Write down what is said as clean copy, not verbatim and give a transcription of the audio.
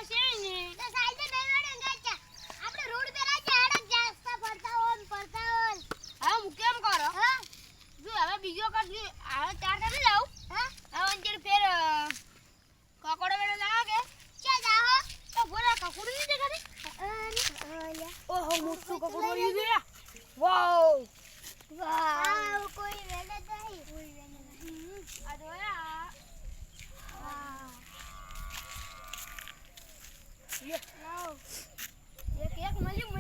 છે ને તો સાઈડે નહીં વળે ગાચા આપણે રોડ પર આ ઝાડ જાસ્તા પડતા હોન હવે હું કેમ કરો હા જો હવે બીજો કરજો હવે ચાર કરી જાવ હા હવે અંજર ફેર કકોડો વેડો લાગે ચા જાહો તો બોલા કકોડો નહીં દેખાતી ઓહો મોટું કકોડો આવી ગયું વાવ વાહ કોઈ વેલે નહીં આ જોયા લાવ એક મળ્યું